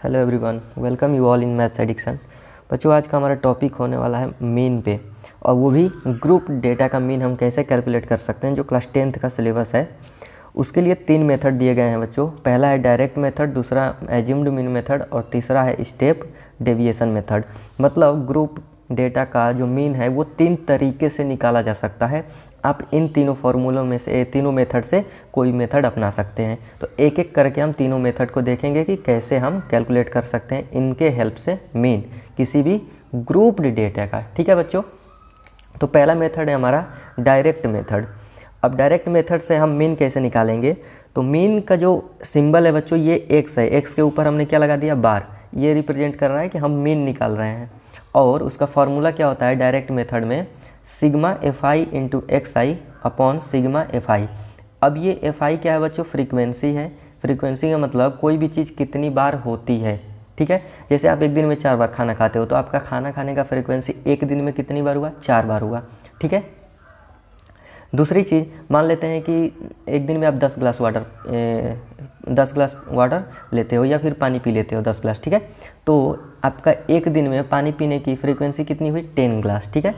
Hello everyone, welcome you all in maths addiction. बच्चों, आज का हमारा टॉपिक होने वाला है मीन पे, और वो भी ग्रुप डेटा का मीन हम कैसे कैलकुलेट कर सकते हैं। जो क्लास 10th का सिलेबस है उसके लिए 3 मेथड दिए गए हैं बच्चों। पहला है डायरेक्ट मेथड, दूसरा एज्यूम्ड मीन मेथड और तीसरा है स्टेप डेविएशन मेथड। मतलब ग्रुप डेटा का जो मीन है वो 3 तरीके से निकाला जा सकता है। आप इन तीनों फार्मूलों में से, तीनों मेथड से कोई मेथड अपना सकते हैं। तो एक एक करके हम तीनों मेथड को देखेंगे कि कैसे हम कैलकुलेट कर सकते हैं इनके हेल्प से मीन किसी भी ग्रुप्ड डेटा का। ठीक है बच्चों, तो पहला मेथड है हमारा डायरेक्ट मेथड। अब डायरेक्ट मेथड से हम मीन कैसे निकालेंगे, तो मीन का जो सिंबल है बच्चों ये एक्स है। एक्स के ऊपर हमने क्या लगा दिया, बार। ये रिप्रेजेंट कर रहा है कि हम मीन निकाल रहे हैं। और उसका फॉर्मूला क्या होता है डायरेक्ट मेथड में, sigma F I into X i upon sigma F I. अब ये एफ आई क्या है बच्चों, फ्रीक्वेंसी है। फ्रीक्वेंसी का मतलब कोई भी चीज़ कितनी बार होती है। ठीक है, जैसे आप एक दिन में 4 बार खाना खाते हो तो आपका खाना खाने का फ्रीक्वेंसी एक दिन में कितनी बार हुआ, 4 बार हुआ। ठीक है, दूसरी चीज़ मान लेते हैं कि एक दिन में आप 10 ग्लास वाटर लेते हो या फिर पानी पी लेते हो 10 ग्लास। ठीक है, तो आपका एक दिन में पानी पीने की फ्रीक्वेंसी कितनी हुई, 10 ग्लास। ठीक है,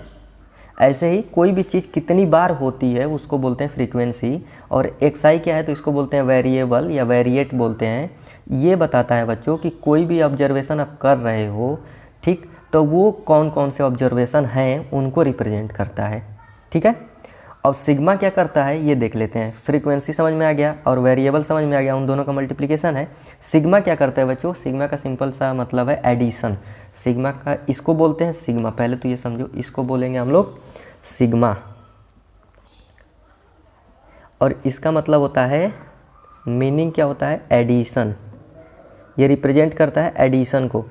ऐसे ही कोई भी चीज़ कितनी बार होती है उसको बोलते हैं फ्रीक्वेंसी। और एक्सआई क्या है, तो इसको बोलते हैं वेरिएबल या वेरिएट बोलते हैं। ये बताता है बच्चों कि कोई भी ऑब्जर्वेशन आप कर रहे हो, ठीक, तो वो कौन कौन से ऑब्जर्वेशन हैं उनको रिप्रेजेंट करता है। ठीक है, और सिग्मा क्या करता है ये देख लेते हैं। फ्रीक्वेंसी समझ में आ गया और वेरिएबल समझ में आ गया, उन दोनों का मल्टीप्लिकेशन है। सिग्मा क्या करता है बच्चों, सिग्मा का सिंपल सा मतलब है एडिशन। सिग्मा का इसको बोलते हैं सिग्मा, पहले तो ये समझो, इसको बोलेंगे हम लोग सिग्मा, और इसका मतलब होता है, मीनिंग क्या होता है, एडिशन। ये रिप्रेजेंट करता है एडिशन को।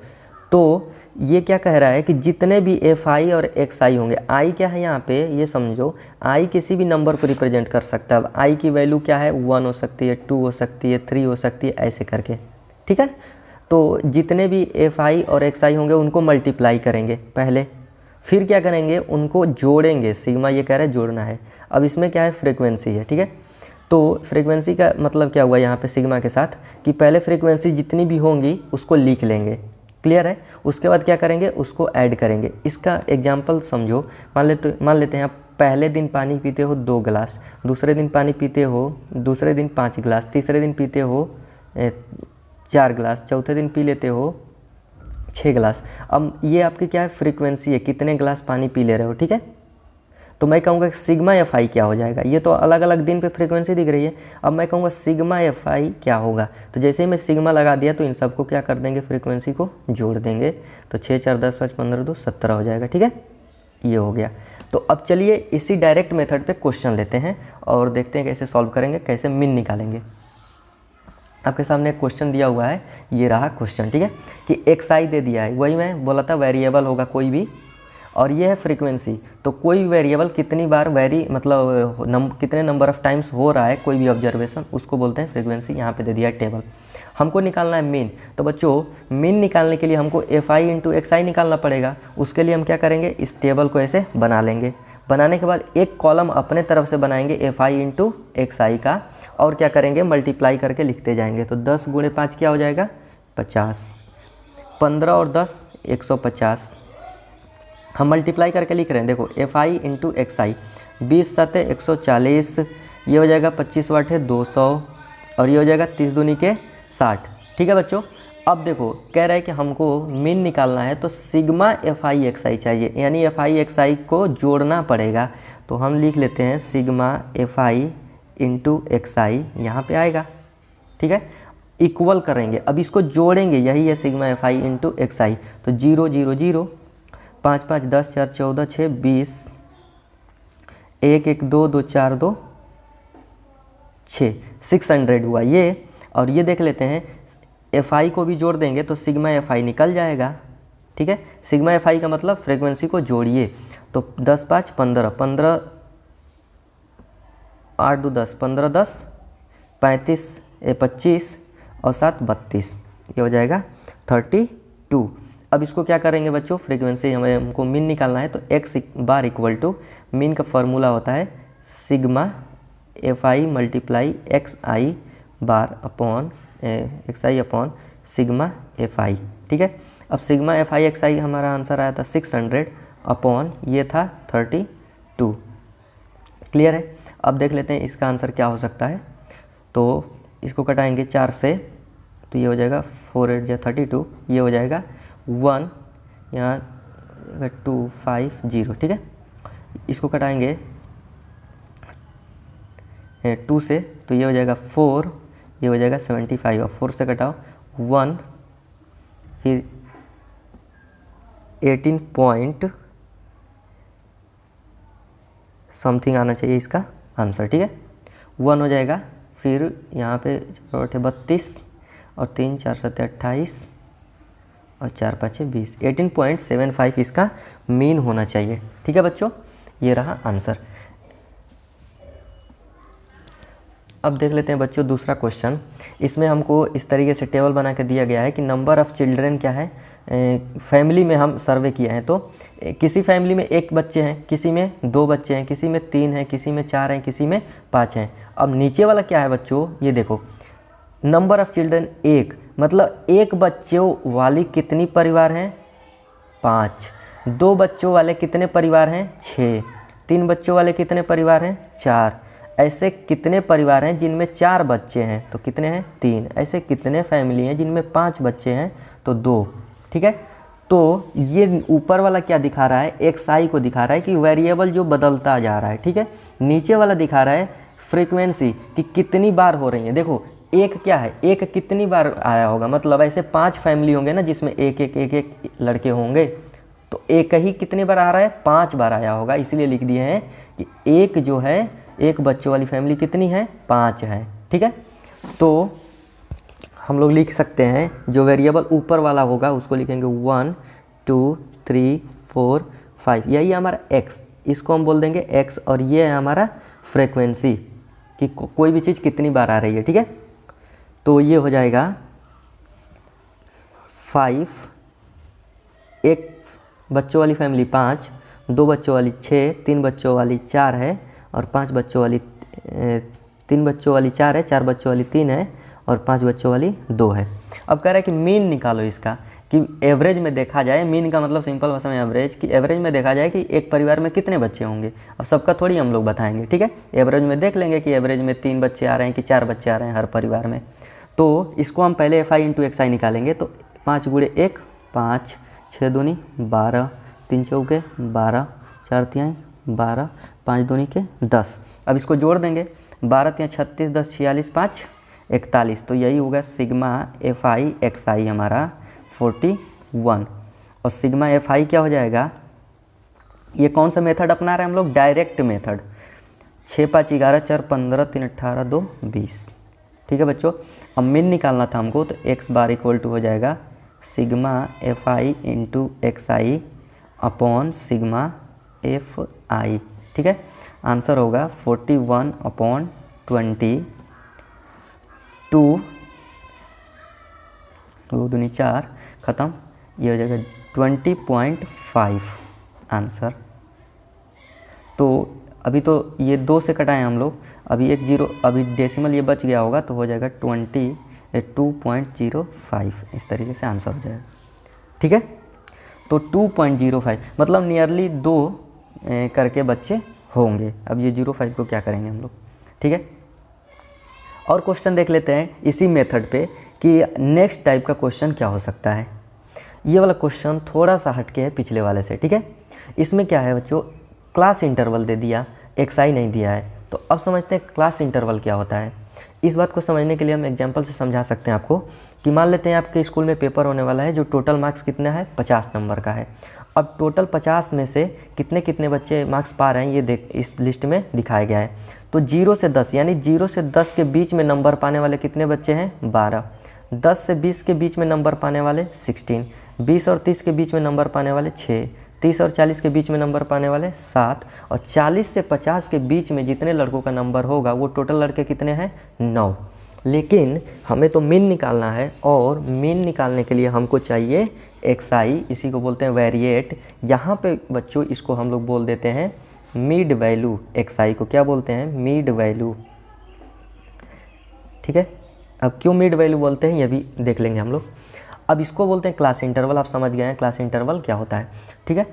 तो ये क्या कह रहा है कि जितने भी एफ आई और एक्स आई होंगे, आई क्या है यहाँ पे ये समझो, आई किसी भी नंबर को रिप्रेजेंट कर सकता है। अब आई की वैल्यू क्या है, 1 हो सकती है, 2 हो सकती है, 3 हो सकती है, ऐसे करके। ठीक है, तो जितने भी एफ आई और एक्स आई होंगे उनको मल्टीप्लाई करेंगे पहले, फिर क्या करेंगे, उनको जोड़ेंगे। सिग्मा ये कह रहा है जोड़ना है। अब इसमें क्या है, फ्रीक्वेंसी है। ठीक है, तो फ्रीक्वेंसी का मतलब क्या हुआ यहाँ पे सिग्मा के साथ, कि पहले फ्रीक्वेंसी जितनी भी होंगी उसको लिख लेंगे। क्लियर है, उसके बाद क्या करेंगे, उसको ऐड करेंगे। इसका एग्जांपल समझो, मान लेते हैं आप पहले दिन पानी पीते हो 2 गिलास, दूसरे दिन पानी पीते हो, दूसरे दिन 5 गिलास, तीसरे दिन पीते हो 4 गिलास, चौथे दिन पी लेते हो 6 गिलास। अब ये आपकी क्या है, फ्रीक्वेंसी है, कितने गिलास पानी पी ले रहे हो। ठीक है, तो मैं कहूँगा सिग्मा एफ आई क्या हो जाएगा। ये तो अलग अलग दिन पे फ्रीक्वेंसी दिख रही है, अब मैं कहूँगा सिग्मा एफ आई क्या होगा। तो जैसे ही मैं सिग्मा लगा दिया तो इन सबको क्या कर देंगे, फ्रीक्वेंसी को जोड़ देंगे। तो 6 4 10 5 15 2 17 हो जाएगा। ठीक है, ये हो गया। तो अब चलिए इसी डायरेक्ट मेथड पे क्वेश्चन लेते हैं और देखते हैं कैसे सॉल्व करेंगे, कैसे मीन निकालेंगे। आपके सामने एक क्वेश्चन दिया हुआ है, ये रहा क्वेश्चन। ठीक है, कि एक्स आई दे दिया है, वही मैं बोला था वेरिएबल होगा कोई भी, और ये है फ्रीक्वेंसी। तो कोई वेरिएबल कितनी बार कितने नंबर ऑफ टाइम्स हो रहा है कोई भी ऑब्जर्वेशन, उसको बोलते हैं फ्रीक्वेंसी। यहाँ पे दे दिया है टेबल, हमको निकालना है मीन। तो बच्चों मीन निकालने के लिए हमको एफ आई इंटू एक्स आई निकालना पड़ेगा। उसके लिए हम क्या करेंगे, इस टेबल को ऐसे बना लेंगे। बनाने के बाद एक कॉलम अपने तरफ से बनाएंगे एफ आई इंटू एक्स आई का, और क्या करेंगे, मल्टीप्लाई करके लिखते जाएंगे। तो 10 गुणे 5 क्या हो जाएगा, 50। 15 और 10 150। हम मल्टीप्लाई करके लिख रहे हैं, देखो एफ आई इंटू एक्स आई, 20 7 140, ये हो जाएगा 25 वाट है 200, और ये हो जाएगा 30 दूनी के 60। ठीक है बच्चों, अब देखो कह रहा है कि हमको मीन निकालना है, तो सिग्मा एफ आई एक्स आई चाहिए, यानी एफ आई एक्स आई को जोड़ना पड़ेगा। तो हम लिख लेते हैं sigma F I into X I, यहाँ पर आएगा। ठीक है, इक्वल करेंगे, अब इसको जोड़ेंगे, यही है sigma F I into X I. तो 0 0 0, 5 5 10 4 14 6 20, 1 1 2 2 4 2 6, 600 हुआ ये। और ये देख लेते हैं, एफ आई को भी जोड़ देंगे तो सिग्मा एफ आई निकल जाएगा। ठीक है, सिग्मा एफ आई का मतलब फ्रीक्वेंसी को जोड़िए। तो 10 5 15, 15 8 2 10, 15 10 35 25 और 7 32, ये हो जाएगा 32। अब इसको क्या करेंगे बच्चों, फ्रीक्वेंसी हमको मीन निकालना है। तो x bar equal to, mean का फॉर्मूला होता है sigma F i multiply x i bar upon x i upon sigma F i. ठीक है, अब sigma F i x i हमारा आंसर आया था 600 अपॉन ये था 32। क्लियर है। अब देख लेते हैं इसका आंसर क्या हो सकता है। तो इसको कटाएंगे 4 से, तो ये हो जाएगा 4 8 जा 32, ये हो जाएगा 1 यहाँ 250। ठीक है, इसको कटाएंगे 2 से, तो ये हो जाएगा 4, ये हो जाएगा 75, और 4 से कटाओ 1, फिर 18 पॉइंट समथिंग आना चाहिए इसका आंसर। ठीक है, 1 हो जाएगा, फिर यहाँ पे 32 और 3 4 7 28 और 4 5 20, 18.75 इसका मीन होना चाहिए। ठीक है बच्चों, ये रहा आंसर। अब देख लेते हैं बच्चों दूसरा क्वेश्चन। इसमें हमको इस तरीके से टेबल बना के दिया गया है कि नंबर ऑफ़ चिल्ड्रन क्या है, फैमिली में हम सर्वे किए हैं। तो किसी फैमिली में 1 बच्चे हैं, किसी में 2 बच्चे हैं, किसी में 3 हैं, किसी में 4 हैं, किसी में 5 हैं। अब नीचे वाला क्या है बच्चों, ये देखो, नंबर ऑफ़ चिल्ड्रन 1, मतलब 1 बच्चों वाली कितनी परिवार हैं, 5। 2 बच्चों वाले कितने परिवार हैं, 6। 3 बच्चों वाले कितने परिवार हैं, 4। ऐसे कितने परिवार हैं जिनमें 4 बच्चे हैं, तो कितने हैं, 3। ऐसे कितने फैमिली हैं जिनमें 5 बच्चे हैं, तो 2। ठीक है, तो ये ऊपर वाला क्या दिखा रहा है, एक्स आई को दिखा रहा है कि वेरिएबल जो बदलता जा रहा है। ठीक है, नीचे वाला दिखा रहा है फ्रीक्वेंसी कि कितनी बार हो रही है। देखो एक क्या है, एक कितनी बार आया होगा, मतलब ऐसे 5 फैमिली होंगे ना जिसमें एक एक लड़के होंगे, तो एक ही कितनी बार आ रहा है, 5 बार आया होगा। इसलिए लिख दिए हैं कि एक जो है, एक बच्चों वाली फैमिली कितनी है, 5 है। ठीक है, तो हम लोग लिख सकते हैं जो वेरिएबल ऊपर वाला होगा उसको लिखेंगे 1 2 3 4 5, यही हमारा x, इसको हम बोल देंगे x, और ये है हमारा फ्रीक्वेंसी कि कोई भी चीज़ कितनी बार आ रही है। ठीक है, तो ये हो जाएगा 5, एक बच्चों वाली फैमिली 5, 2 बच्चों वाली 6, 3 बच्चों वाली 4 है, और 5 बच्चों वाली 3 बच्चों वाली 4 है, 4 बच्चों वाली 3 है, और 5 बच्चों वाली 2 है। अब कह रहा है कि मीन निकालो इसका, कि एवरेज में देखा जाए, मीन का मतलब सिंपल भाषा में एवरेज, कि एवरेज में देखा जाए कि एक परिवार में कितने बच्चे होंगे। अब सबका थोड़ी हम लोग बताएंगे। ठीक है, एवरेज में देख लेंगे कि एवरेज में 3 बच्चे आ रहे हैं कि 4 बच्चे आ रहे हैं हर परिवार में। तो इसको हम पहले एफ आई इंटू एक्स आई निकालेंगे। तो 5 गुणे 1 5, 6 दूनी 12, 3 चौके 12, 4 तिहाई 12, 5 दूनी के 10। अब इसको जोड़ देंगे, 12 तिहाई 36, 10 46, 5 41, तो यही होगा sigma F i x i हमारा 41। और सिग्मा एफ आई क्या हो जाएगा, ये कौन सा मेथड अपना रहे हैं हम लोग, डायरेक्ट मेथड। 6 5 11, 4 15, 3 18, 2 20। ठीक है बच्चों, अब मीन निकालना था हमको, तो एक्स बार इक्वल टू हो जाएगा sigma F I into X i upon sigma F i. ठीक है, आंसर होगा 41 अपॉन 20, 2 दूनी 4, ख़त्म, ये हो जाएगा 20.5 आंसर। तो अभी तो ये 2 से कटाएं हम लोग, अभी एक 0, अभी डेसिमल ये बच गया होगा, तो हो जाएगा 2.05, इस तरीके से आंसर हो जाएगा। ठीक है, तो 2.05 मतलब नियरली 2 करके बच्चे होंगे। अब ये 0.5 को क्या करेंगे हम लोग। ठीक है, और क्वेश्चन देख लेते हैं इसी मेथड पे कि नेक्स्ट टाइप का क्वेश्चन क्या हो सकता है। ये वाला क्वेश्चन थोड़ा सा हटके है पिछले वाले से। ठीक है, इसमें क्या है बच्चों, क्लास इंटरवल दे दिया, एक्स आई नहीं दिया है। तो अब समझते हैं क्लास इंटरवल क्या होता है। इस बात को समझने के लिए हम एग्जांपल से समझा सकते हैं आपको, कि मान लेते हैं आपके स्कूल में पेपर होने वाला है जो टोटल मार्क्स कितना है, 50 नंबर का है। अब टोटल 50 में से कितने कितने बच्चे मार्क्स पा रहे हैं ये देख, इस लिस्ट में दिखाया गया है। तो 0 से 10, यानी 0 से 10 के बीच में नंबर पाने वाले कितने बच्चे हैं, 12। 10 से 20 के बीच में नंबर पाने वाले 16, 20 और 30 के बीच में नंबर पाने वाले 6, 30 और 40 के बीच में नंबर पाने वाले 7, और 40 से 50 के बीच में जितने लड़कों का नंबर होगा वो टोटल लड़के कितने हैं, 9। लेकिन हमें तो मीन निकालना है, और मीन निकालने के लिए हमको चाहिए एक्स आई, इसी को बोलते हैं वेरिएट। यहाँ पे बच्चों इसको हम लोग बोल देते हैं मिड वैल्यू। एक्स आई को क्या बोलते हैं, मिड वैल्यू। ठीक है, अब क्यों मिड वैल्यू बोलते हैं ये भी देख लेंगे हम लोग। अब इसको बोलते हैं क्लास इंटरवल। आप समझ गए हैं क्लास इंटरवल क्या होता है, ठीक है।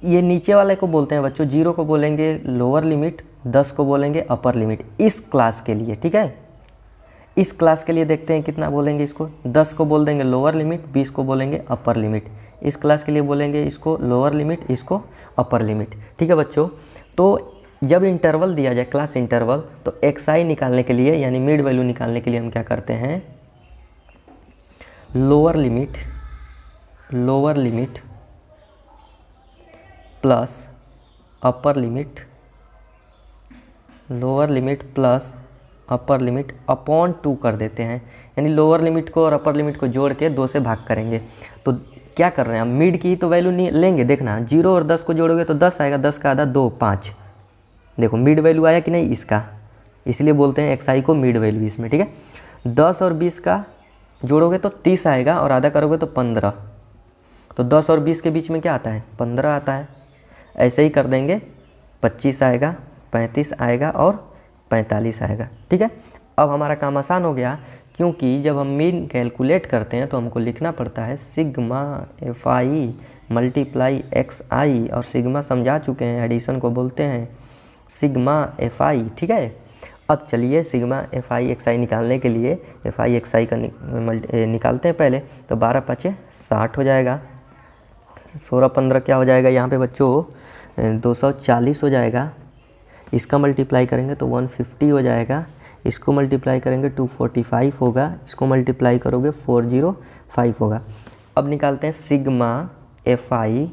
ये नीचे वाले को बोलते हैं बच्चों, 0 को बोलेंगे लोअर लिमिट, 10 को बोलेंगे अपर लिमिट इस क्लास के लिए, ठीक है। इस क्लास के लिए देखते हैं कितना बोलेंगे इसको, 10 को बोल देंगे लोअर लिमिट, 20 को बोलेंगे अपर लिमिट। इस क्लास के लिए बोलेंगे इसको लोअर लिमिट, इसको अपर लिमिट, ठीक है बच्चों। तो जब इंटरवल दिया जाए क्लास इंटरवल, तो xi निकालने के लिए यानी मिड वैल्यू निकालने के लिए हम क्या करते हैं, lower limit plus upper limit, lower limit plus upper limit upon 2 कर देते हैं। यानी लोअर लिमिट को और अपर लिमिट को जोड़ के 2 से भाग करेंगे। तो क्या कर रहे हैं हम, मिड की तो वैल्यू नहीं लेंगे, देखना 0 और 10 को जोड़ोगे तो 10 आएगा, 10 का आधा 2 5। देखो मिड वैल्यू आया कि नहीं इसका, इसलिए बोलते हैं xi को मिड वैल्यू इसमें, ठीक है। 10 और 20 का जोड़ोगे तो 30 आएगा और आधा करोगे तो 15। तो 10 और 20 के बीच में क्या आता है, 15 आता है। ऐसे ही कर देंगे, 25 आएगा, 35 आएगा और 45 आएगा, ठीक है। अब हमारा काम आसान हो गया, क्योंकि जब हम मीन कैलकुलेट करते हैं तो हमको लिखना पड़ता है सिग्मा fi मल्टीप्लाई xi, और सिग्मा समझा चुके हैं, एडिशन को बोलते हैं सिग्मा fi, ठीक है। अब चलिए सिग्मा fi xi निकालने के लिए fi xi का निकालते हैं पहले। तो 12 5 60 हो जाएगा, 16 15 क्या हो जाएगा यहाँ पे बच्चों, 240 हो जाएगा। इसका मल्टीप्लाई करेंगे तो 150 हो जाएगा, इसको मल्टीप्लाई करेंगे 245 होगा, इसको मल्टीप्लाई करोगे 405 होगा। अब निकालते हैं सिग्मा fi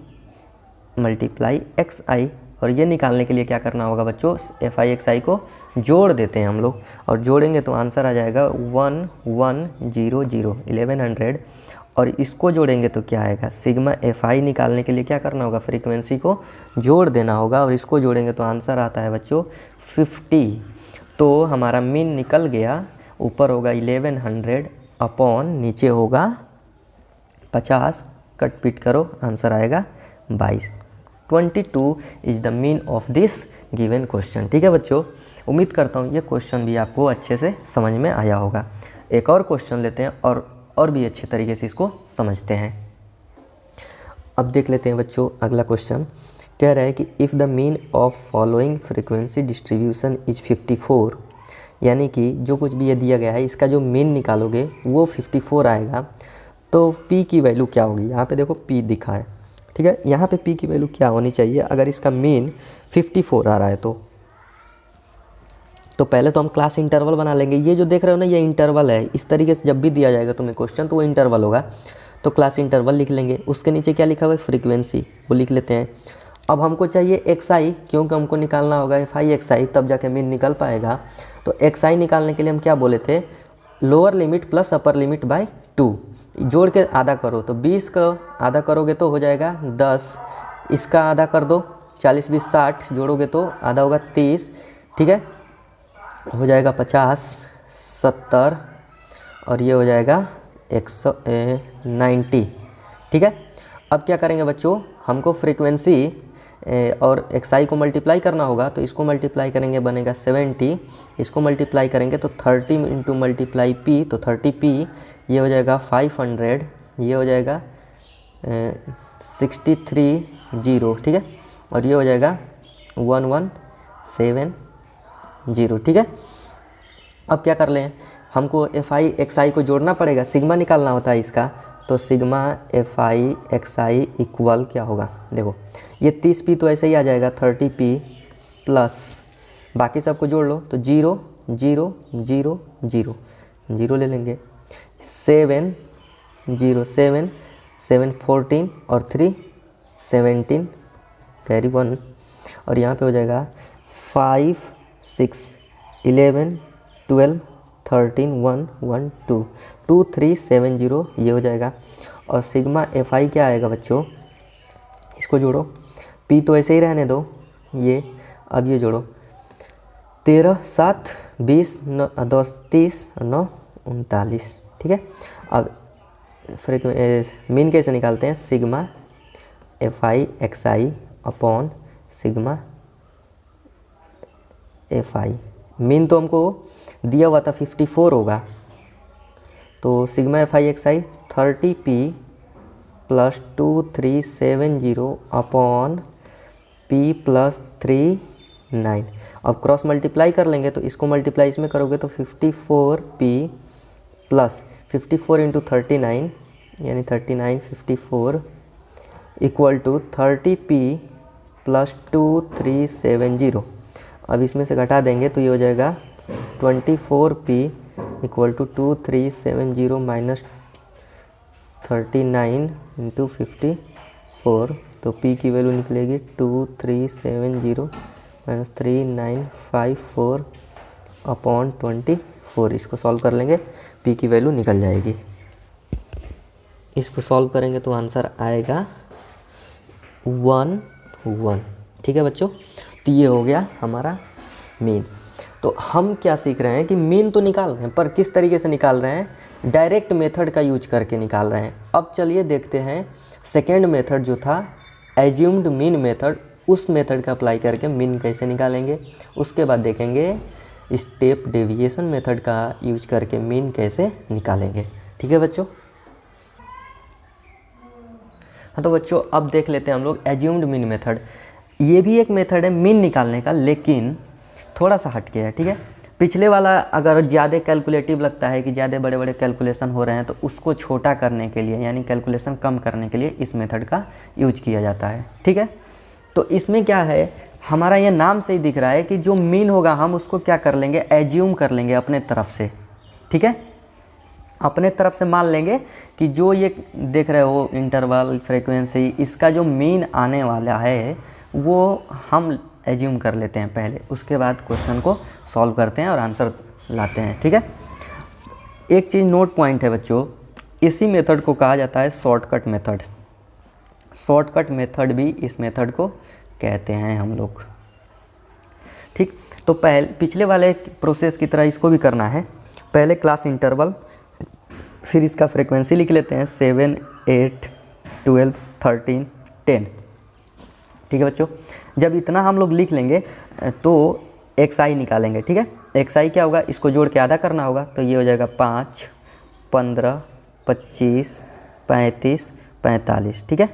मल्टीप्लाई xi, और ये निकालने के लिए क्या करना होगा बच्चों, fi xi को जोड़ देते हैं हम लोग, और जोड़ेंगे तो आंसर आ जाएगा 1100 1100। और इसको जोड़ेंगे तो क्या आएगा, सिग्मा fi निकालने के लिए क्या करना होगा, फ्रीक्वेंसी को जोड़ देना होगा, और इसको जोड़ेंगे तो आंसर आता है बच्चों 50। तो हमारा मीन निकल गया, ऊपर होगा 1100 अपॉन नीचे होगा 50, कट पीट करो आंसर आएगा 22। 22 is the mean of this given question, ठीक है बच्चों। उम्मीद करता हूँ ये क्वेश्चन भी आपको अच्छे से समझ में आया होगा। एक और क्वेश्चन लेते हैं और भी अच्छे तरीके से इसको समझते हैं। अब देख लेते हैं बच्चों अगला क्वेश्चन। कह रहा है कि if the mean of following frequency distribution is 54, यानी कि जो कुछ भी ये दिया गया है इसका जो मीन निकालोगे वो 54 आएगा, तो p की वैल्यू क्या होगी। यहाँ पे देखो p दिखा है, ठीक है। यहाँ पे p की वैल्यू क्या होनी चाहिए अगर इसका मीन 54 आ रहा है तो पहले तो हम क्लास इंटरवल बना लेंगे। ये जो देख रहे हो ना ये इंटरवल है, इस तरीके से जब भी दिया जाएगा तुम्हें क्वेश्चन तो वो इंटरवल होगा, तो क्लास इंटरवल लिख लेंगे। उसके नीचे क्या लिखा हुआ है, फ्रीक्वेंसी, वो लिख लेते हैं। अब हमको चाहिए xi, क्योंकि हमको निकालना होगा fi xi, तब जाके मीन निकल पाएगा। तो xi निकालने के लिए हम क्या बोले थे, lower limit plus upper limit by 2, जोड़ के आधा करो। तो 20 का आधा करोगे तो हो जाएगा 10, इसका आधा कर दो 40 20 60, जोड़ोगे तो आधा होगा 30, ठीक है, हो जाएगा 50 70, और ये हो जाएगा 190, ठीक है। अब क्या करेंगे बच्चों, हमको फ्रीक्वेंसी और xi को मल्टीप्लाई करना होगा, तो इसको मल्टीप्लाई करेंगे बनेगा 70, इसको मल्टीप्लाई करेंगे तो 30 इंटू मल्टीप्लाई p, तो 30p, ये हो जाएगा 500, ये हो जाएगा 630, ठीक है, और ये हो जाएगा 1170, ठीक है। अब क्या कर लें, हमको fi xi को जोड़ना पड़ेगा, सिग्मा निकालना होता है इसका। तो सिग्मा fi xi इक्वल क्या होगा, देखो ये 30p तो ऐसे ही आ जाएगा 30p प्लस बाकी सबको जोड़ लो तो 0 0 0 0 0 ले लेंगे, 7 0 7 7 14 और 3 17 कैरी 1, और यहाँ पे हो जाएगा 5 6 11 12 13 1 1 2 2 3 7 0, ये हो जाएगा। और सिग्मा fi क्या आएगा बच्चों, इसको जोड़ो, p तो ऐसे ही रहने दो ये, अब ये जोड़ो 13 7 20 9 30 9 39, ठीक है। अब मीन कैसे निकालते हैं, sigma fi xi upon sigma fi। Mean तो हमको दिया हुआ था 54 होगा, तो sigma F i x I 30p plus 2370 upon p plus 39। अब क्रॉस मल्टीप्लाई कर लेंगे तो इसको मल्टीप्लाई इसमें करोगे तो 54p प्लस 54 इंटू 39 यानी 39 54 इक्वल टू 30p प्लस 2370। अब इसमें से घटा देंगे तो ये हो जाएगा 24p equal to 2370 minus 39 into 54। तो p की वैल्यू निकलेगी 2370 माइनस 3954 अपॉन 24। इसको सॉल्व कर लेंगे, p की वैल्यू निकल जाएगी। इसको सॉल्व करेंगे तो आंसर आएगा 1 1। ठीक है बच्चों, तो ये हो गया हमारा मीन। तो हम क्या सीख रहे हैं कि मीन तो निकाल रहे हैं, पर किस तरीके से निकाल रहे हैं? डायरेक्ट मेथड का यूज करके निकाल रहे हैं। अब चलिए देखते हैं सेकेंड मेथड जो था एज्यूम्ड मीन मेथड, उस मेथड का अप्लाई करके मीन कैसे निकालेंगे। उसके बाद देखेंगे स्टेप डेविएशन मेथड का यूज करके मीन कैसे निकालेंगे। ठीक है बच्चों। हाँ तो बच्चों अब देख लेते हैं हम लोग एज्यूम्ड मीन मेथड। ये भी एक मेथड है मीन निकालने का, लेकिन थोड़ा सा हटके है। ठीक है, पिछले वाला अगर ज़्यादा कैलकुलेटिव लगता है कि ज़्यादा बड़े बड़े कैलकुलेशन हो रहे हैं तो उसको छोटा करने के लिए यानी कैलकुलेशन कम करने के लिए इस मेथड का यूज किया जाता है। ठीक है, तो इसमें क्या है, हमारा ये नाम से ही दिख रहा है कि जो मीन होगा हम उसको क्या कर लेंगे, एज्यूम कर लेंगे अपने तरफ से। ठीक है, अपने तरफ से मान लेंगे कि जो ये देख रहे हो इंटरवल फ्रीक्वेंसी, इसका जो मीन आने वाला है वो हम एज्यूम कर लेते हैं पहले, उसके बाद क्वेश्चन को सॉल्व करते हैं और आंसर लाते हैं। ठीक है, एक चीज़ नोट पॉइंट है बच्चों, इसी मेथड को कहा जाता है शॉर्टकट मेथड। शॉर्टकट मेथड भी इस मेथड को कहते हैं हम लोग। ठीक, तो पिछले वाले प्रोसेस की तरह इसको भी करना है। पहले क्लास इंटरवल, फिर इसका फ्रीक्वेंसी लिख लेते हैं 7 8 12 13 10। ठीक है बच्चों, जब इतना हम लोग लिख लेंगे तो एक्स आई निकालेंगे। ठीक है, एक्स आई क्या होगा, इसको जोड़ के आधा करना होगा, तो ये हो जाएगा 5 15 25 35 45। ठीक है,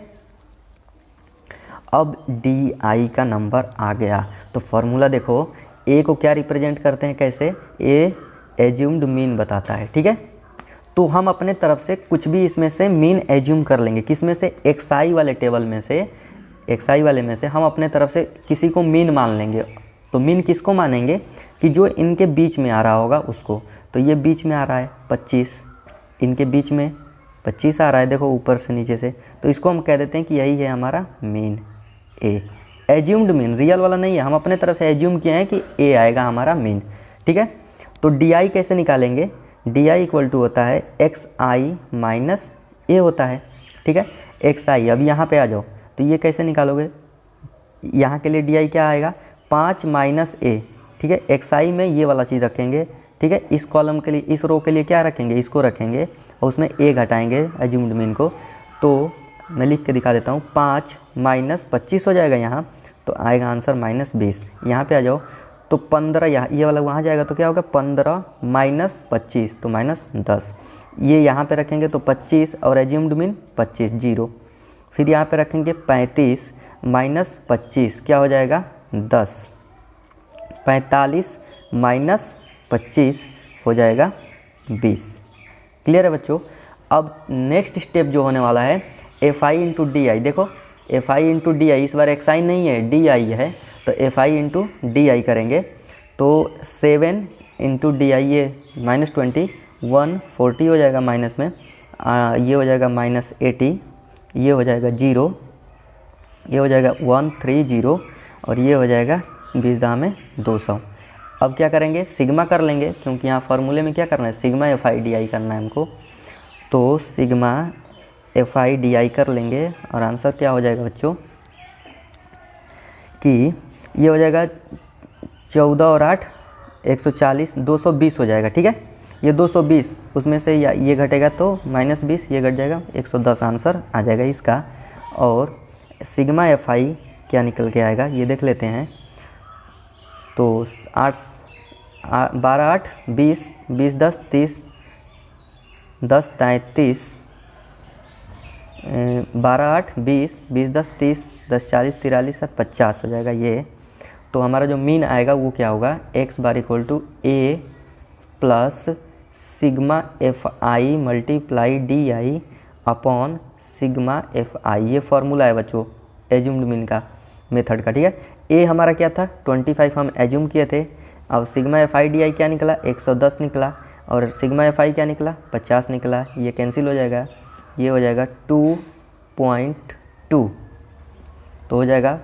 अब डी आई का नंबर आ गया, तो फॉर्मूला देखो, ए को क्या रिप्रेजेंट करते हैं, कैसे, ए एज्यूम्ड मीन बताता है। ठीक है, तो हम अपने तरफ से कुछ भी इसमें से मीन एज्यूम कर लेंगे, किसमें से, एक्स आई वाले टेबल में से, एक्स आई वाले में से हम अपने तरफ से किसी को मीन मान लेंगे। तो मीन किसको मानेंगे कि जो इनके बीच में आ रहा होगा उसको। तो ये बीच में आ रहा है 25, इनके बीच में 25 आ रहा है, देखो ऊपर से नीचे से, तो इसको हम कह देते हैं कि यही है हमारा मीन ए। एज्यूम्ड मीन, रियल वाला नहीं है, हम अपने तरफ से एज्यूम किए हैं कि ए आएगा हमारा मीन। ठीक है, तो डी आई कैसे निकालेंगे, डी आई इक्वल टू होता है एक्स आई माइनस ए होता है। ठीक है, एक्स आई, अब यहाँ पे आ जाओ, तो ये कैसे निकालोगे, यहाँ के लिए डी आई क्या आएगा, 5 माइनस ए। ठीक है, एक्स आई में ये वाला चीज़ रखेंगे। ठीक है, इस कॉलम के लिए, इस रो के लिए क्या रखेंगे, इसको रखेंगे और उसमें ए घटाएंगे एज्यूम्ड मीन को। तो मैं लिख के दिखा देता हूँ, 5 माइनस 25 हो जाएगा यहाँ, तो आएगा आंसर -20। यहाँ पे आ जाओ तो 15, ये वाला वहाँ जाएगा तो क्या होगा, 15 माइनस 25 तो -10। ये यहाँ पे रखेंगे तो 25 और एज्यूम्ड मीन 25 0। फिर यहाँ पे रखेंगे 35 माइनस 25 क्या हो जाएगा 10। 45 माइनस 25 हो जाएगा 20। क्लियर है बच्चों। अब नेक्स्ट स्टेप जो होने वाला है F I into D I. देखो F I into D I, इस बार एक्स आई नहीं है डी आई है, तो एफ आई इंटू डी आई करेंगे तो 7 इंटू डी आई, ये -20 140 हो जाएगा माइनस में, ये हो जाएगा -80, ये हो जाएगा 0, ये हो जाएगा 130 और ये हो जाएगा 20 दाम में 200। अब क्या करेंगे, सिग्मा कर लेंगे, क्योंकि यहाँ फार्मूले में क्या करना है, sigma F I D I करना है हमको। तो sigma F I D I कर लेंगे और आंसर क्या हो जाएगा बच्चों कि ये हो जाएगा 14 और 8 140 220 हो जाएगा। ठीक है, ये 220 उसमें से ये घटेगा तो -20, ये घट जाएगा 110, आंसर आ जाएगा इसका। और सिग्मा एफ आई क्या निकल के आएगा ये देख लेते हैं। तो 12 8 20 20 10 30 10 दाएँ 30, 12 8 20, 20 10 30, 10 40, 43 7 50 हो जाएगा ये। तो हमारा जो मीन आएगा वो क्या होगा, x bar equal to a plus sigma F i multiply d i upon sigma F i. ये फार्मूला है बच्चों एज्यूम्ड मीन का, मेथड का, ठीक है। ए हमारा क्या था 25 हम एज्यूम किए थे। अब sigma F I D I क्या निकला 110 निकला, और सिग्मा एफ आई क्या निकला 50 निकला। ये कैंसिल हो जाएगा, ये हो जाएगा 2.2, तो हो जाएगा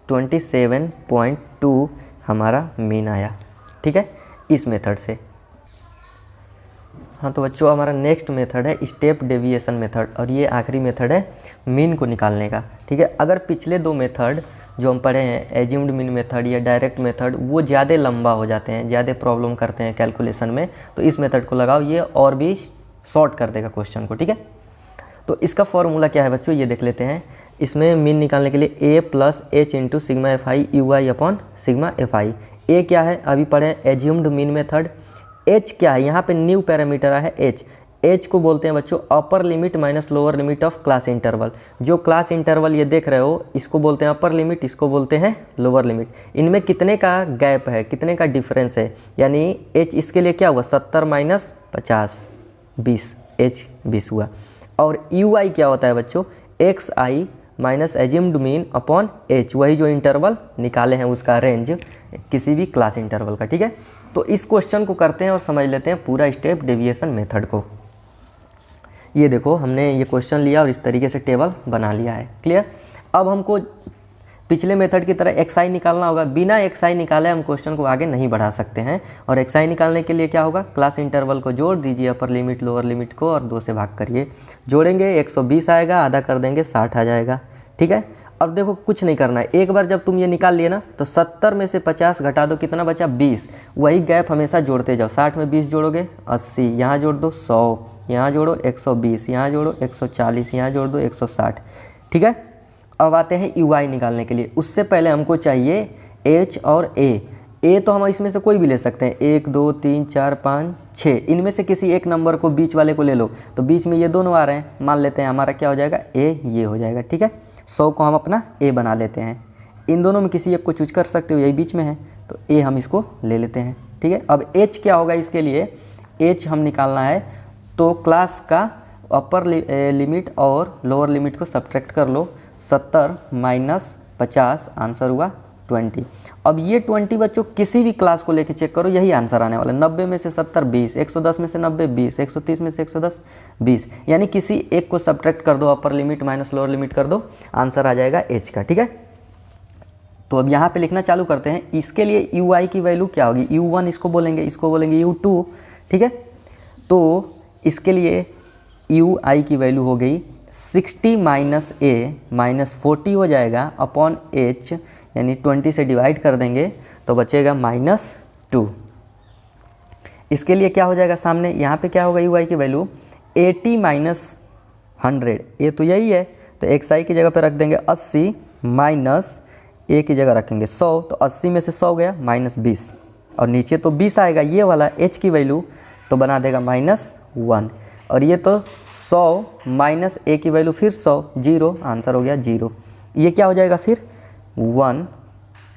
27.2 हमारा मीन आया, ठीक है, इस मेथड से। हाँ तो बच्चों हमारा नेक्स्ट मेथड है स्टेप डेविएशन मेथड, और ये आखिरी मेथड है मीन को निकालने का, ठीक है। अगर पिछले दो मेथड जो हम पढ़े हैं एज्यूम्ड मीन मेथड या डायरेक्ट मेथड, वो ज़्यादा लंबा हो जाते हैं, ज़्यादा प्रॉब्लम करते हैं कैलकुलेशन में, तो इस मेथड को लगाओ, ये और भी शॉर्ट कर देगा क्वेश्चन को, ठीक है। तो इसका फॉर्मूला क्या है बच्चों, ये देख लेते हैं। इसमें मीन निकालने के लिए a plus H into sigma F I U I upon sigma F I. A क्या है अभी पढ़े एज्यूम्ड मीन मेथड, एच क्या है यहाँ पे न्यू पैरामीटर है एच। एच को बोलते हैं बच्चों upper limit minus lower limit of class interval. जो क्लास इंटरवल ये देख रहे हो इसको बोलते हैं अपर लिमिट, इसको बोलते हैं लोअर लिमिट। इनमें कितने का गैप है, कितने का डिफरेंस है, यानी एच इसके लिए क्या हुआ 70 माइनस 50 20, एच 20 हुआ। और यू आई क्या होता है बच्चों X I minus assumed mean upon H, वही जो इंटरवल निकाले हैं उसका रेंज किसी भी क्लास इंटरवल का, ठीक है। तो इस क्वेश्चन को करते हैं और समझ लेते हैं पूरा स्टेप डेविएशन मेथड को। ये देखो हमने ये क्वेश्चन लिया और इस तरीके से टेबल बना लिया है, क्लियर। अब हमको पिछले मेथड की तरह एक्स आई निकालना होगा। बिना एक्स आई निकाले हम क्वेश्चन को आगे नहीं बढ़ा सकते हैं। और एक्स आई निकालने के लिए क्या होगा, क्लास इंटरवल को जोड़ दीजिए अपर लिमिट लोअर लिमिट को और 2 से भाग करिए। जोड़ेंगे 120 आएगा, आधा कर देंगे 60 आ जाएगा, ठीक है। अब देखो कुछ नहीं करना है, एक बार जब तुम ये निकाल लिए ना तो 70 में से 50 घटा दो, कितना बचा 20। वही गैप हमेशा जोड़ते जाओ, 60 में 20 जोड़ोगे 80, यहाँ जोड़ दो 100, यहाँ जोड़ो 120, यहाँ जोड़ो 140, यहाँ जोड़ दो 160, ठीक है। अब आते हैं यू आई निकालने के लिए। उससे पहले हमको चाहिए एच और ए तो हम इसमें से कोई भी ले सकते हैं, 1 2 3 4 5 6, इनमें से किसी एक नंबर को बीच वाले को ले लो। तो बीच में ये दोनों आ रहे हैं, मान लेते हैं हमारा क्या हो जाएगा ए, ये हो जाएगा, ठीक है। 100 को हम अपना ए बना लेते हैं। इन दोनों में किसी एक को चूज कर सकते हो, यही बीच में है तो ए हम इसको ले लेते हैं, ठीक है। अब एच क्या होगा, इसके लिए एच हम निकालना है तो क्लास का अपर लिमिट और लोअर लिमिट को सब्ट्रैक्ट कर लो। 70 माइनस 50 आंसर हुआ 20। अब ये 20 बच्चों किसी भी क्लास को लेके चेक करो, यही आंसर आने वाला है। 90 में से 70 20, 110 में से 90 20, 130 में से 110 20, यानी किसी एक को सब्ट्रैक्ट कर दो, upper limit minus lower limit कर दो, आंसर आ जाएगा एच का, ठीक है। तो अब यहाँ पे लिखना चालू करते हैं। इसके लिए यू आई की वैल्यू क्या होगी, u1 इसको बोलेंगे u2, ठीक है। तो इसके लिए यू आई की वैल्यू हो गई 60 माइनस ए माइनस 40 हो जाएगा अपॉन एच, यानी 20 से डिवाइड कर देंगे तो बचेगा -2। इसके लिए क्या हो जाएगा सामने, यहाँ पे क्या होगा यू आई की वैल्यू 80 माइनस 100, ए तो यही है तो एक्स आई की जगह पे रख देंगे 80 माइनस ए की जगह रखेंगे 100, तो 80 में से 100 गया -20, और नीचे तो 20 आएगा ये वाला एच की वैल्यू, तो बना देगा -1। और ये तो 100 माइनस ए की वैल्यू फिर 100, 0, आंसर हो गया 0। ये क्या हो जाएगा फिर 1,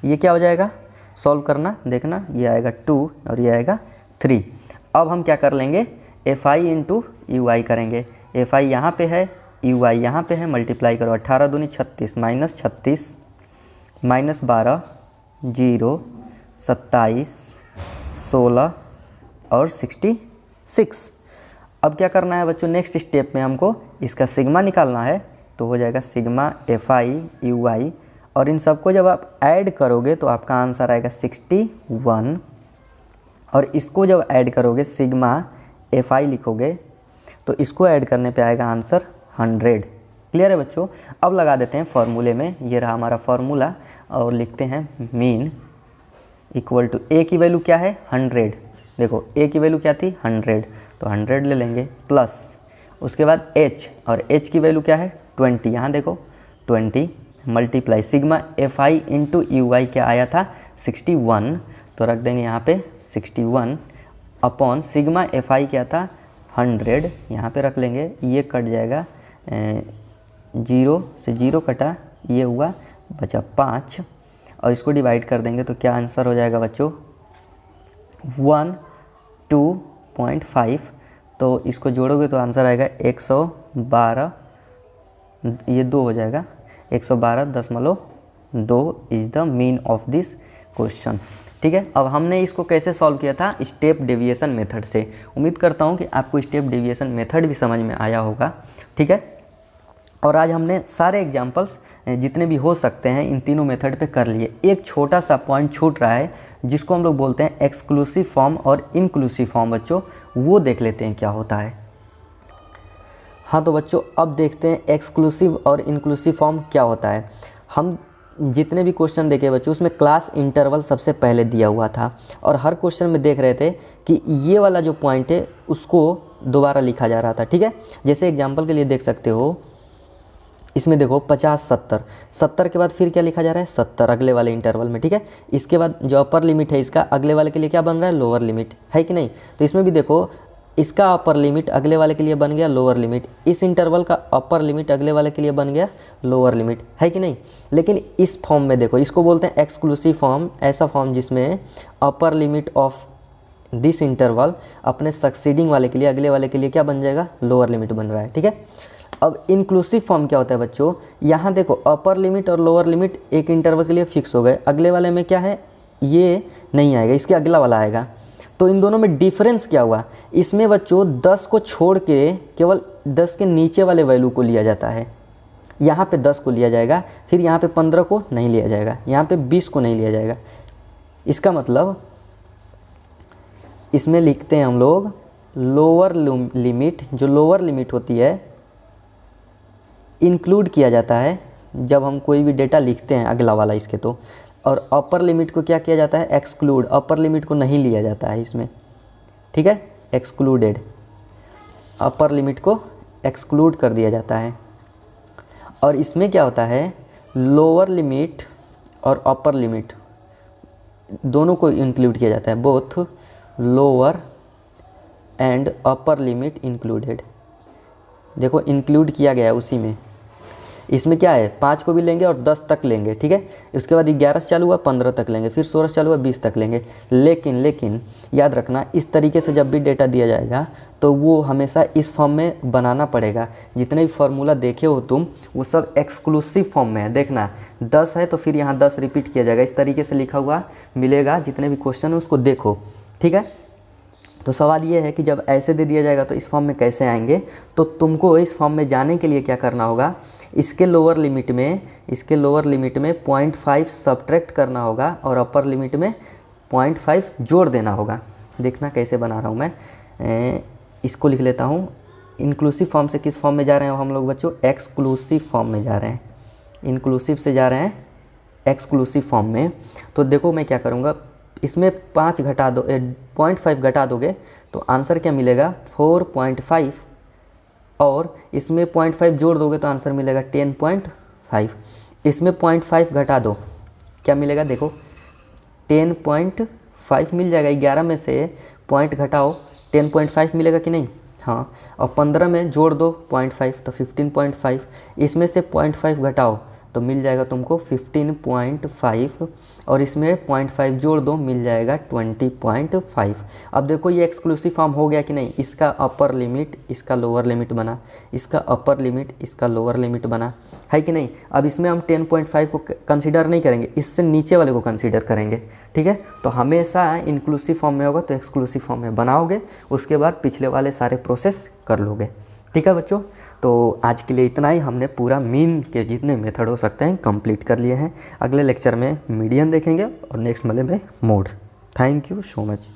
ये क्या हो जाएगा सॉल्व करना देखना, ये आएगा 2 और ये आएगा 3। अब हम क्या कर लेंगे एफ आई इंटू यू आई करेंगे। एफ आई यहाँ पर है, यू आई यहाँ पर है, मल्टीप्लाई करो 18 दूनी 36 माइनस 36 माइनस 12 0 27 16 और 66। अब क्या करना है बच्चों, नेक्स्ट स्टेप में हमको इसका सिग्मा निकालना है, तो हो जाएगा सिग्मा एफ आई यू आई, और इन सबको जब आप ऐड करोगे तो आपका आंसर आएगा 61, और इसको जब ऐड करोगे सिग्मा एफ आई लिखोगे तो इसको ऐड करने पे आएगा आंसर 100। क्लियर है बच्चों। अब लगा देते हैं फॉर्मूले में, ये रहा हमारा फॉर्मूला, और लिखते हैं मीन इक्वल टू ए की वैल्यू क्या है 100, देखो ए की वैल्यू क्या थी 100, तो 100 ले लेंगे, प्लस उसके बाद एच, और एच की वैल्यू क्या है 20, यहाँ देखो 20 multiply sigma F I into U I क्या आया था 61, तो रख देंगे यहाँ पे 61 अपॉन सिग्मा एफ आई क्या था 100 यहाँ पे रख लेंगे, ये कट जाएगा 0 से 0 कटा, ये हुआ बचा 5 और इसको डिवाइड कर देंगे तो क्या आंसर हो जाएगा बच्चों 102.5। तो इसको जोड़ोगे तो आंसर आएगा 112, ये 2 हो जाएगा 112.2 is the mean of this question. ठीक है, अब हमने इसको कैसे सॉल्व किया था, स्टेप डेविएशन मेथड से। उम्मीद करता हूँ कि आपको स्टेप डेविएशन मेथड भी समझ में आया होगा। ठीक है, और आज हमने सारे एग्जाम्पल्स जितने भी हो सकते हैं इन तीनों मेथड पे कर लिए। एक छोटा सा पॉइंट छूट रहा है जिसको हम लोग बोलते हैं एक्सक्लूसिव फॉर्म और इंक्लूसिव फॉर्म। बच्चों वो देख लेते हैं क्या होता है। हाँ तो बच्चों अब देखते हैं एक्सक्लूसिव और इंक्लूसिव फॉर्म क्या होता है। हम जितने भी क्वेश्चन देखे बच्चों उसमें क्लास इंटरवल सबसे पहले दिया हुआ था और हर क्वेश्चन में देख रहे थे कि ये वाला जो पॉइंट है उसको दोबारा लिखा जा रहा था। ठीक है, जैसे एग्जांपल के लिए देख सकते हो, इसमें देखो 50 70 के बाद फिर क्या लिखा जा रहा है 70 अगले वाले इंटरवल में। ठीक है, इसके बाद जो अपर लिमिट है इसका अगले वाले के लिए क्या बन रहा है लोअर लिमिट, है कि नहीं। तो इसमें भी देखो इसका अपर लिमिट अगले वाले के लिए बन गया लोअर लिमिट, इस इंटरवल का अपर लिमिट अगले वाले के लिए बन गया लोअर लिमिट, है कि नहीं। लेकिन इस फॉर्म में देखो, इसको बोलते हैं एक्सक्लूसिव फॉर्म, ऐसा फॉर्म जिसमें upper limit of this interval अपने सक्सीडिंग वाले के लिए अगले वाले के लिए क्या बन जाएगा लोअर लिमिट बन रहा है। ठीक है, अब इंक्लूसिव फॉर्म क्या होता है बच्चों, यहाँ देखो अपर लिमिट और लोअर लिमिट एक इंटरवल के लिए फिक्स हो गए, अगले वाले में क्या है ये नहीं आएगा, इसके अगला वाला आएगा। तो इन दोनों में डिफरेंस क्या हुआ, इसमें बच्चों 10 को छोड़ के केवल 10 के नीचे वाले वैल्यू को लिया जाता है। यहाँ पे 10 को लिया जाएगा, फिर यहाँ पे 15 को नहीं लिया जाएगा, यहाँ पे 20 को नहीं लिया जाएगा। इसका मतलब इसमें लिखते हैं हम लोग लोअर लिमिट, जो लोअर लिमिट होती है इंक्लूड किया जाता है जब हम कोई भी डेटा लिखते हैं अगला वाला इसके तो, और अपर लिमिट को क्या किया जाता है एक्सक्लूड, अपर लिमिट को नहीं लिया जाता है इसमें। ठीक है, एक्सक्लूडेड, अपर लिमिट को एक्सक्लूड कर दिया जाता है। और इसमें क्या होता है लोअर लिमिट और अपर लिमिट दोनों को इंक्लूड किया जाता है, both lower and upper limit included. देखो इंक्लूड किया गया है उसी में। इसमें क्या है 5 को भी लेंगे और 10 तक लेंगे। ठीक है, उसके बाद 11 से चालू हुआ 15 तक लेंगे, फिर 16 से चालू हुआ 20 तक लेंगे। लेकिन याद रखना इस तरीके से जब भी डेटा दिया जाएगा तो वो हमेशा इस फॉर्म में बनाना पड़ेगा। जितने भी फार्मूला देखे हो तुम वो सब एक्सक्लूसिव फॉर्म में है। देखना 10 है तो फिर यहाँ 10 रिपीट किया जाएगा, इस तरीके से लिखा हुआ मिलेगा। जितने भी क्वेश्चन है उसको देखो। ठीक है, तो सवाल ये है कि जब ऐसे दे दिया जाएगा तो इस फॉर्म में कैसे आएंगे। तो तुमको इस फॉर्म में जाने के लिए क्या करना होगा, इसके लोअर लिमिट में 0.5 सब्ट्रैक्ट करना होगा और अपर लिमिट में 0.5 जोड़ देना होगा। देखना कैसे बना रहा हूँ मैं, इसको लिख लेता हूँ। इंक्लूसिव फॉर्म से किस फॉर्म में जा रहे हैं हम लोग बच्चों, एक्सक्लूसिव फॉर्म में जा रहे हैं। इंक्लूसिव से जा रहे हैं एक्सक्लूसिव फॉर्म में। तो देखो मैं क्या करूँगा, इसमें 5 घटा दो 0.5 घटा दोगे तो आंसर क्या मिलेगा 4.5 और इसमें 0.5 जोड़ दोगे तो आंसर मिलेगा 10.5। इसमें 0.5 घटा दो क्या मिलेगा, देखो 10.5 मिल जाएगा। 11 में से पॉइंट घटाओ 10.5 मिलेगा कि नहीं। हाँ, और 15 में जोड़ दो 0.5 तो 15.5। इसमें से 0.5 घटाओ तो मिल जाएगा तुमको 15.5 और इसमें 0.5 जोड़ दो मिल जाएगा 20.5। अब देखो ये एक्सक्लूसिव फॉर्म हो गया कि नहीं। इसका अपर लिमिट इसका लोअर लिमिट बना, इसका अपर लिमिट इसका लोअर लिमिट बना, है कि नहीं। अब इसमें हम 10.5 को कंसीडर नहीं करेंगे, इससे नीचे वाले को कंसीडर करेंगे। ठीक है, तो हमेशा इंक्लूसिव फॉर्म में होगा तो एक्सक्लूसिव फॉर्म में बनाओगे, उसके बाद पिछले वाले सारे प्रोसेस कर लोगे। ठीक है बच्चों, तो आज के लिए इतना ही। हमने पूरा मीन के जितने मेथड हो सकते हैं कंप्लीट कर लिए हैं। अगले लेक्चर में मीडियन देखेंगे और नेक्स्ट वाले में mode. Thank you so much.